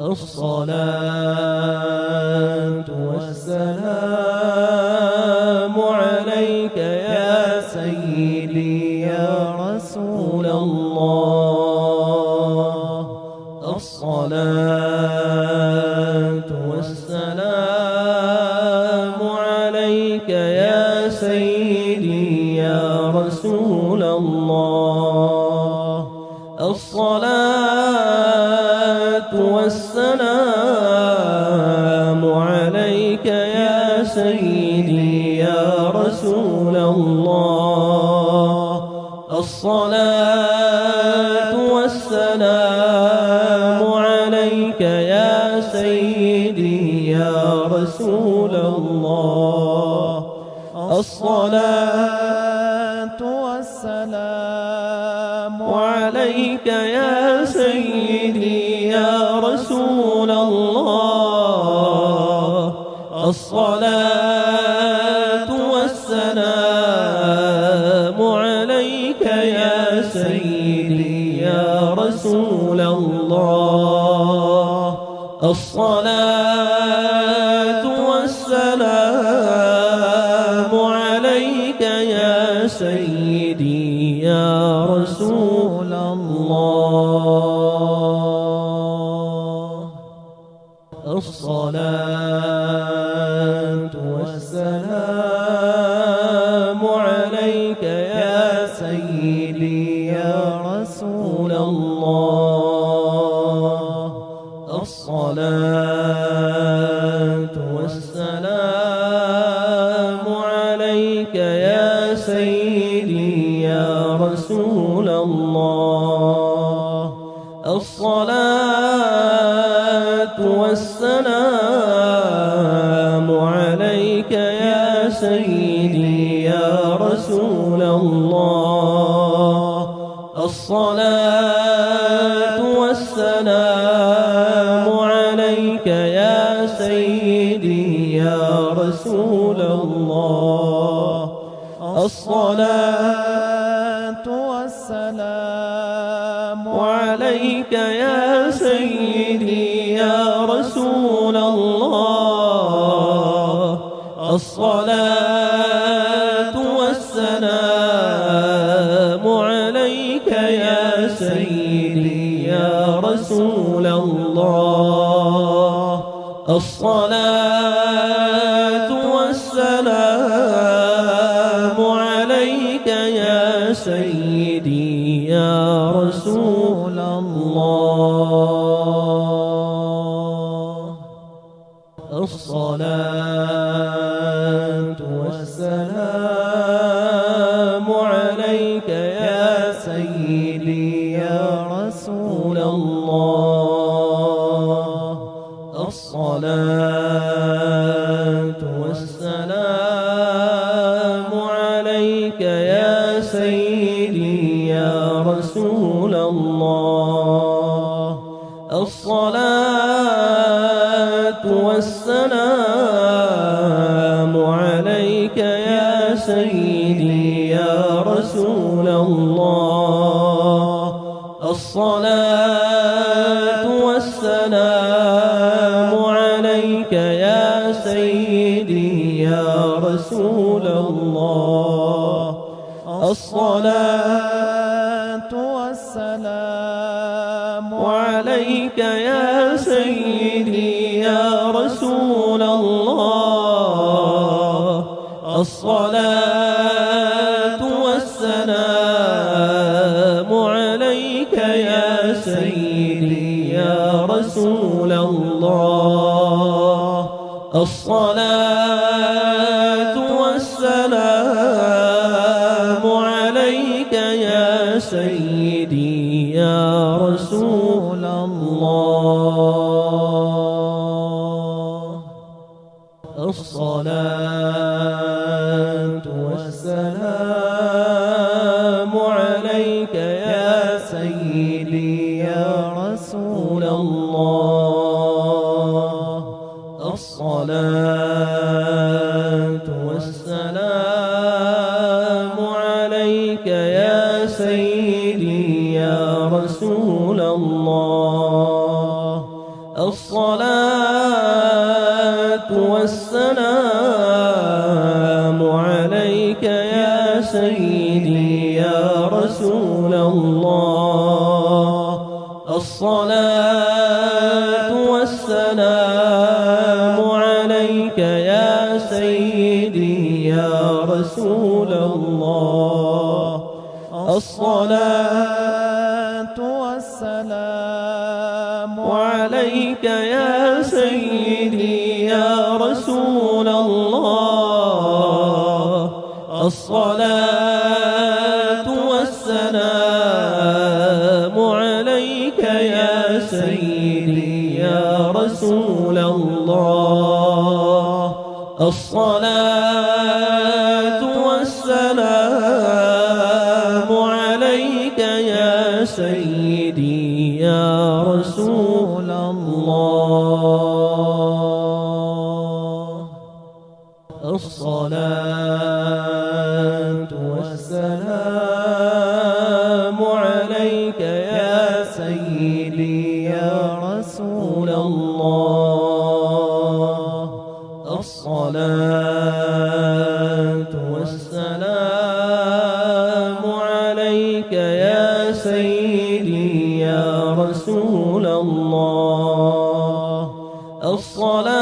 الصلاة والسلام عليك يا سيدي يا رسول الله. الصلاة والسلام عليك يا سيدي يا رسول الله. الصلاة والسلام عليك يا سيدي يا رسول الله. الصلاة والسلام عليك يا سيدي يا رسول الله. الصلاة والسلام عليك يا سيدي يا رسول الله. الصلاة والسلام عليك يا سيدي يا رسول الله. الصلاة والسلام عليك يا سيدي يا رسول الله. الصلاة والسلام عليك يا سيدي يا رسول الله. الصلاة والسلام عليك يا سيدي يا رسول الله. الصلاة والسلام عليك يا سيدي يا رسول الله. الصلاة والسلام عليك يا سيدي يا رسول الله. الصلاة والسلام عليك يا سيدي يا رسول الله. الصلاة والسلام عليك يا سيدي يا رسول الله. الصلاة والسلام عليك يا سيدي يا رسول الله. الصلاة والسلام عليك يا سيدي يا رسول الله. الصلاة والسلام عليك يا سيدي يا رسول الله. الصلاة والسلام عليك يا سيدي يا رسول الله. الصلاة والسلام عليك يا سيدي يا رسول الله. الصلاة والسلام عليك يا سيدي يا رسول الله. الصلاة والسلام عليك يا سيدي يا رسول الله. الصلاة والسلام عليك يا سيدي يا رسول الله. الصلاة والسلام عليك يا سيدي يا رسول الله. الصلاة والسلام عليك يا سيدي يا رسول الله. الصلاة والسلام عليك يا سيدي يا رسول الله. الصلاة والسلام عليك يا سيدي يا رسول الله. الصلاة والسلام عليك يا سيدي يا رسول الله. الصلاة والسلام عليك يا سيدي يا رسول الله. الصلاة والسلام عليك يا سيدي يا رسول الله. الصلاة والسلام عليك يا سيدي يا رسول الله. الصلاة والسلام عليك يا سيدي يا رسول الله. الصلاة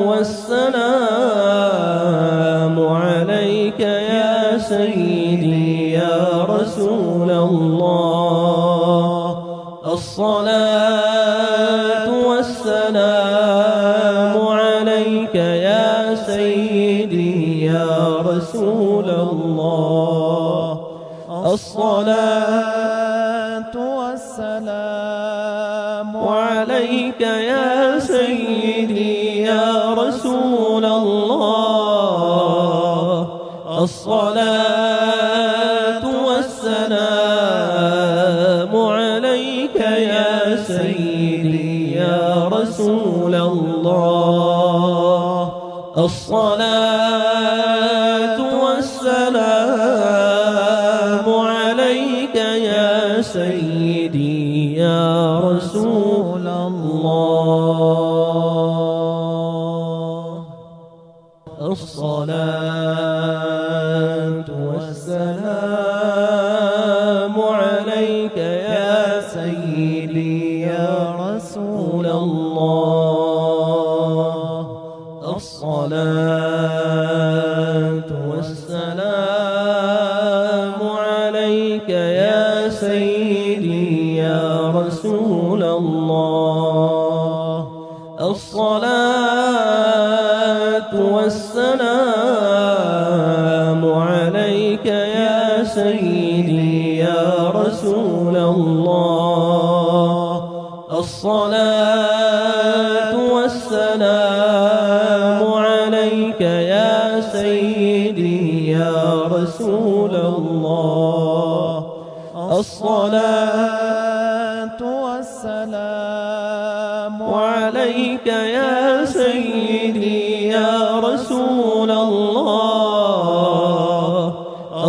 والسلام عليك يا سيدي يا رسول الله. الصلاة والسلام عليك يا سيدي يا رسول الله. الصلاة والسلام عليك يا سيدي يا رسول الله. الصلاة والسلام عليك يا سيدي يا رسول الله. الصلاة والسلام عليك يا سيدي يا رسول الله. الصلاة والسلام عليك يا سيدي يا رسول الله. الصلاة والسلام عليك يا سيدي يا رسول الله. الصلاة والسلام عليك يا سيدي يا رسول الله. الصلاة والسلام عليك يا سيدي يا رسول الله. الصلاة والسلام عليك يا سيدي يا رسول الله.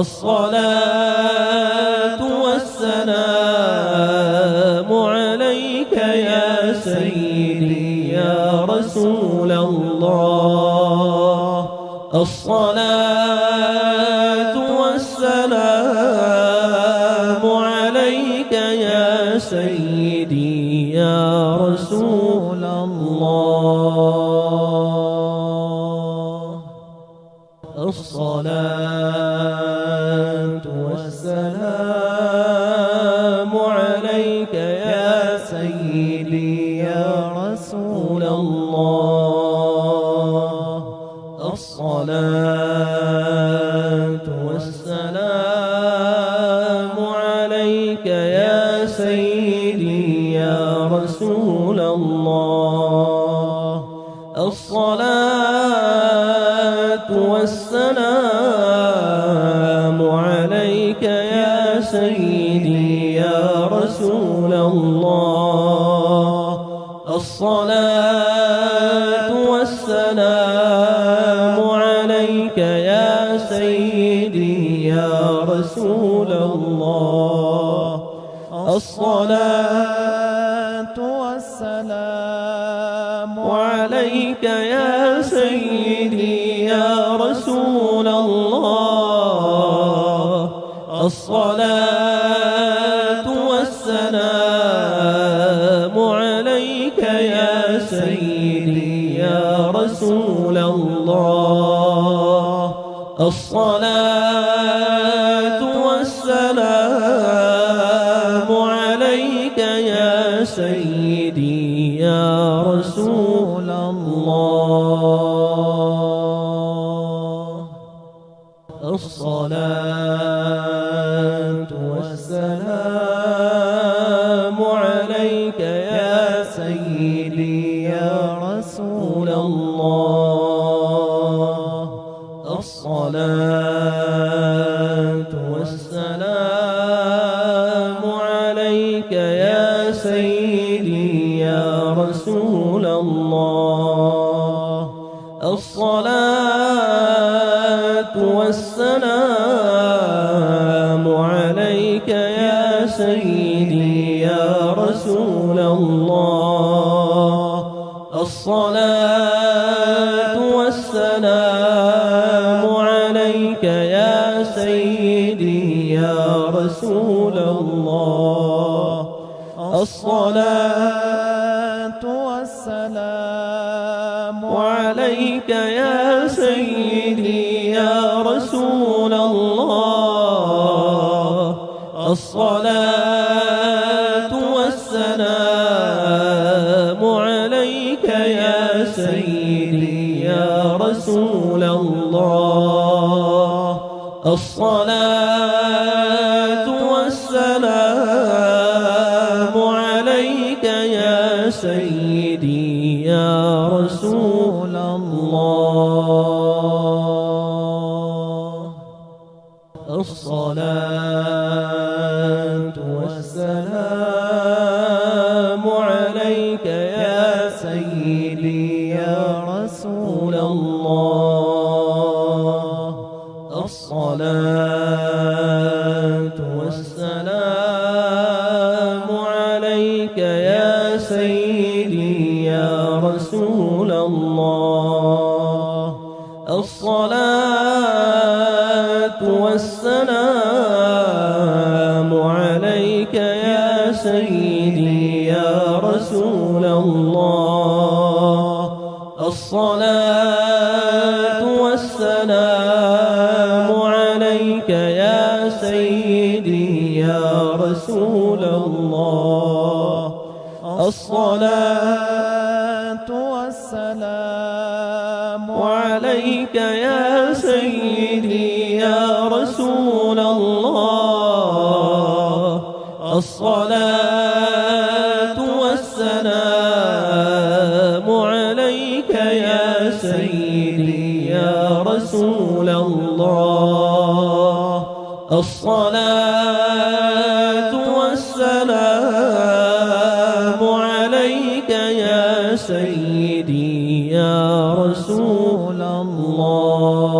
الصلاة والسلام عليك يا سيدي يا رسول الله. الصلاة والسلام عليك يا سيدي يا رسول الله. الصلاة والسلام عليك يا سيدي يا رسول الله. الصلاة والسلام عليك يا سيدي يا رسول الله. الصلاة والسلام عليك يا سيدي يا رسول الله. الصلاة والسلام عليك يا سيدي يا رسول الله. الصلاة والسلام عليك يا سيدي يا رسول الله. الصلاة والسلام عليك يا سيدي يا رسول الله. الصلاة والسلام عليك يا سيدي يا رسول الله. الصلاة والسلام عليك يا سيدي يا رسول الله. الصلاة والسلام عليك يا سيدي يا رسول الله. الصلاة والسلام عليك يا سيدي يا رسول الله. الصلاة والسلام عليك يا سيدي يا رسول الله. الصلاة والسلام عليك يا سيدي يا رسول الله. الصلاة والسلام عليك يا سيدي يا رسول الله. الصلاة والسلام عليك يا سيدي يا رسول الله. الصلاة والسلام عليك يا سيدي يا رسول الله. الصلاة والسلام عليك يا سيدي يا رسول الله. الصلاة والسلام عليك يا سيدي يا رسول الله. الصلاة والسلام عليك يا سيدي يا رسول الله. الصلاة والسلام عليك يا سيدي يا رسول الله. الصلاة والسلام عليك يا سيدي يا رسول الله. الصلاة والسلام عليك يا سيدي يا رسول الله.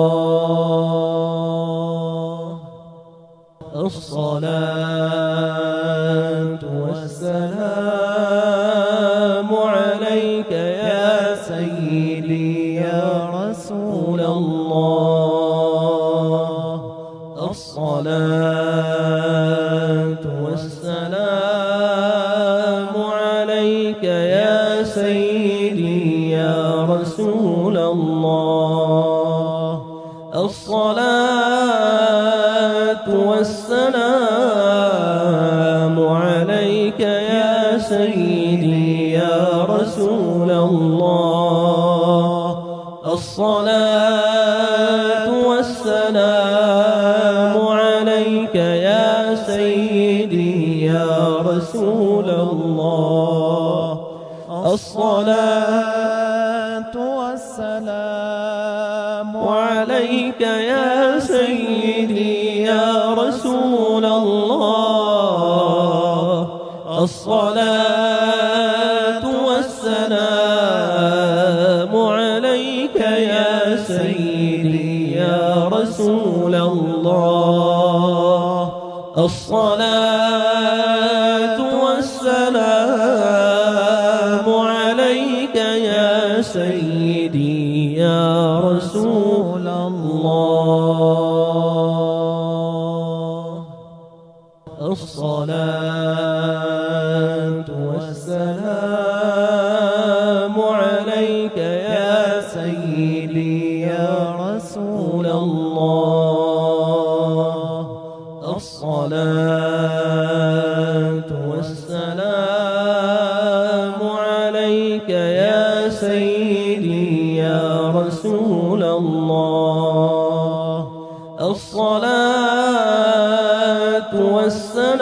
الصلاة والسلام عليك يا سيدي يا رسول الله. الصلاة والسلام عليك يا سيدي يا رسول الله. الصلاة والسلام عليك يا سيدي يا رسول الله. الصلاة والسلام عليك يا سيدي يا رسول الله. الصلاة والسلام عليك يا سيدي يا رسول الله. الصلاة والسلام عليك يا سيدي يا رسول الله. الصلاة والسلام سيدي يا رسول الله. الصلاة والسلام عليك يا سيدي يا رسول الله. الصلاة والسلام عليك يا سيدي يا رسول الله. الصلاة والسلام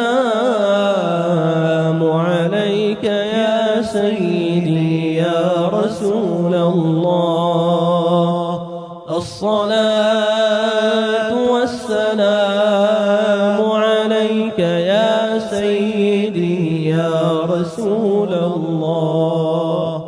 عليك يا سيدي يا رسول الله. الصلاة والسلام عليك يا سيدي يا رسول الله.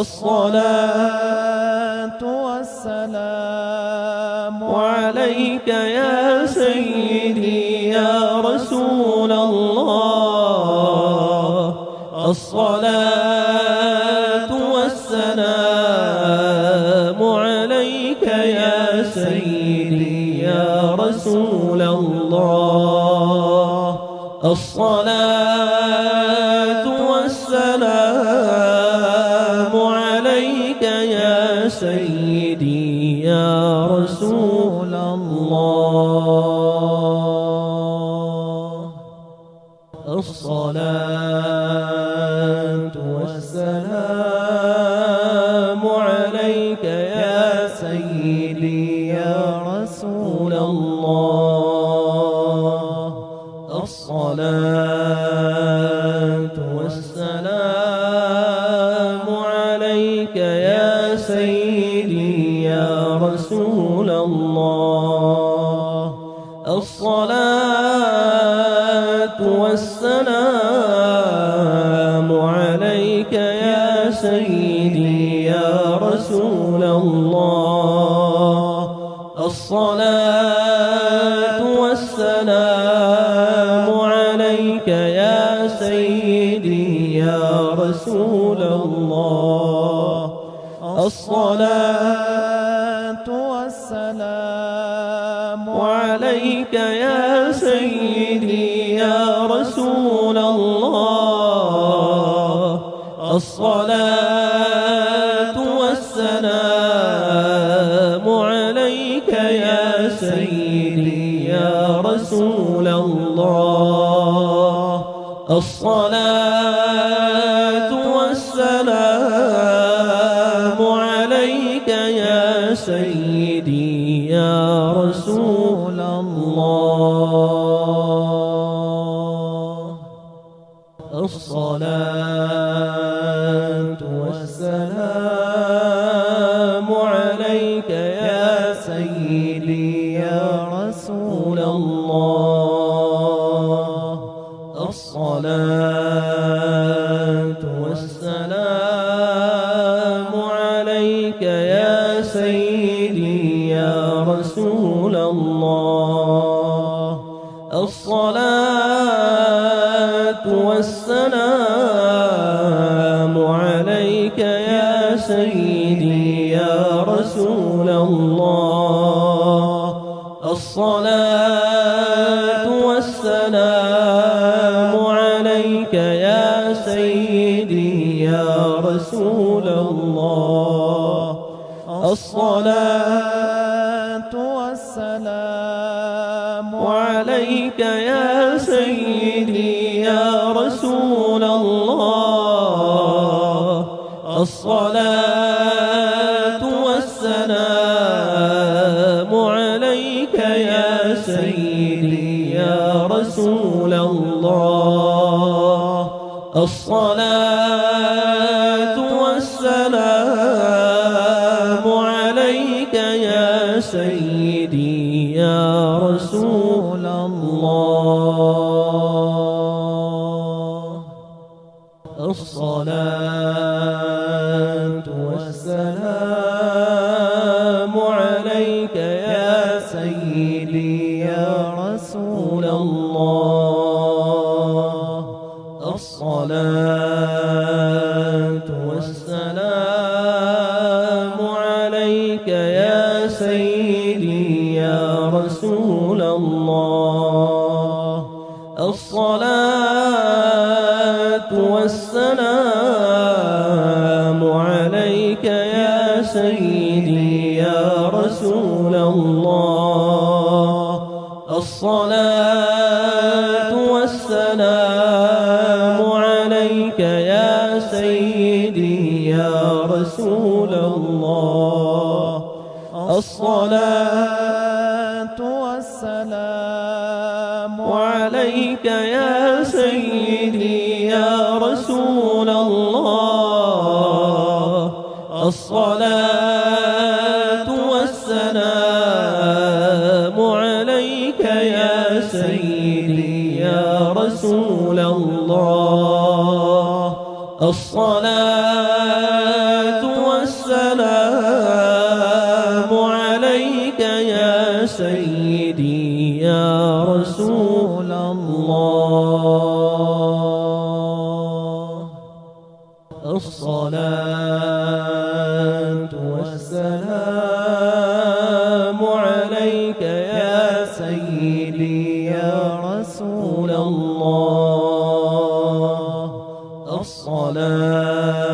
الصلاة والسلام عليك يا سيدي يا رسول الله. الصلاة والسلام عليك يا سيدي يا رسول الله. الصلاة والسلام عليك يا سيدي يا رسول الله. الصلاة والسلام عليك يا سيدي يا رسول الله. الصلاة والسلام عليك يا سيدي يا رسول الله. الصلاة والسلام عليك يا سيدي يا رسول الله. الصلاة والسلام عليك يا سيدي يا رسول الله. الصلاة والسلام عليك يا سيدي يا رسول الله. الصلاة والسلام عليك يا سيدي يا رسول الله. الصلاة والسلام عليك يا سيدي يا رسول الله. الصلاة والسلام عليك يا سيدي يا رسول الله. الصلاة والسلام عليك يا سيدي يا رسول الله. الصلاة والسلام عليك يا سيدي يا رسول الله. الصلاة والسلام عليك يا سيدي يا رسول الله. الصلاة والسلام عليك يا سيدي يا رسول الله. الصلاة والسلام عليك يا سيدي يا رسول الله. الصلاة والسلام عليك يا سيدي يا رسول الله. الصلاة والسلام عليك يا سيدي يا رسول الله. الصلاة والسلام والسلام عليك يا سيدي يا رسول الله. الصلاة والسلام عليك يا سيدي يا رسول الله. الصلاة والسلام عليك يا سيدي يا رسول الله. الصلاة والسلام عليك يا سيدي يا رسول الله. الصلاة والسلام عليك يا سيدي يا رسول الله. الصلاة والسلام عليك يا سيدي يا رسول الله. الصلاة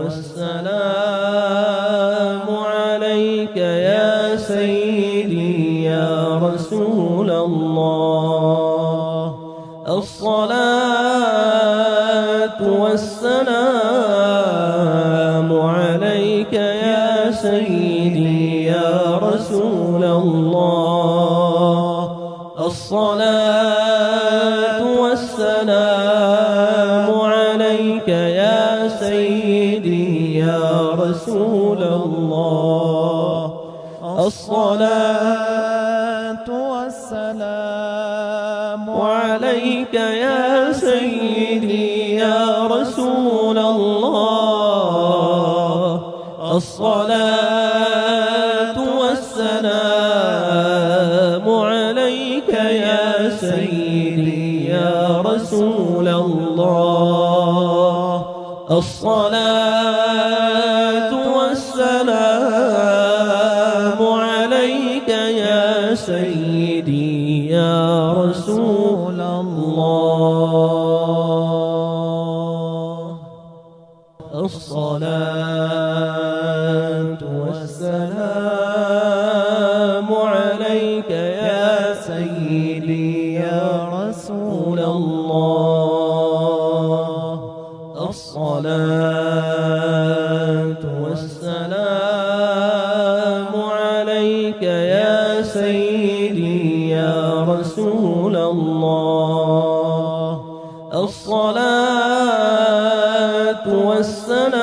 والسلام عليك يا سيدي يا رسول الله. الصلاة والسلام عليك يا سيدي يا رسول الله. الصلاة والسلام عليك يا سيدي يا رسول الله. الصلاة والسلام عليك يا سيدي يا رسول الله. الصلاة والسلام عليك يا سيدي يا رسول الله. الصلاة والسلام عليك يا سيدي يا رسول الله. الصلاة والسلام عليك يا سيدي يا رسول الله. الصلاة والسلام عليك يا سيدي يا رسول الله. الصلاة والسلام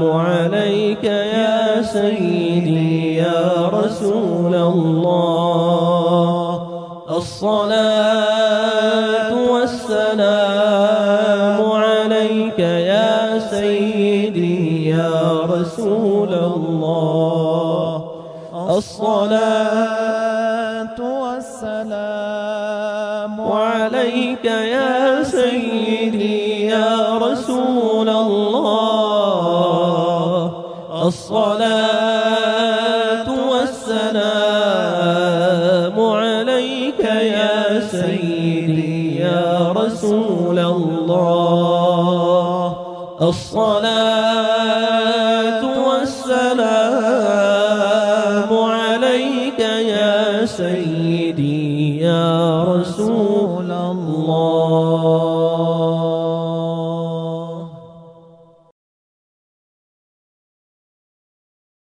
عليك يا سيدي يا رسول الله. الصلاة والسلام عليك يا سيدي يا رسول الله. الصلاة والسلام عليك يا سيدي يا رسول الله. الصلاة والسلام عليك يا سيدي يا رسول الله. الصلاة والسلام عليك يا سيدي يا رسول الله.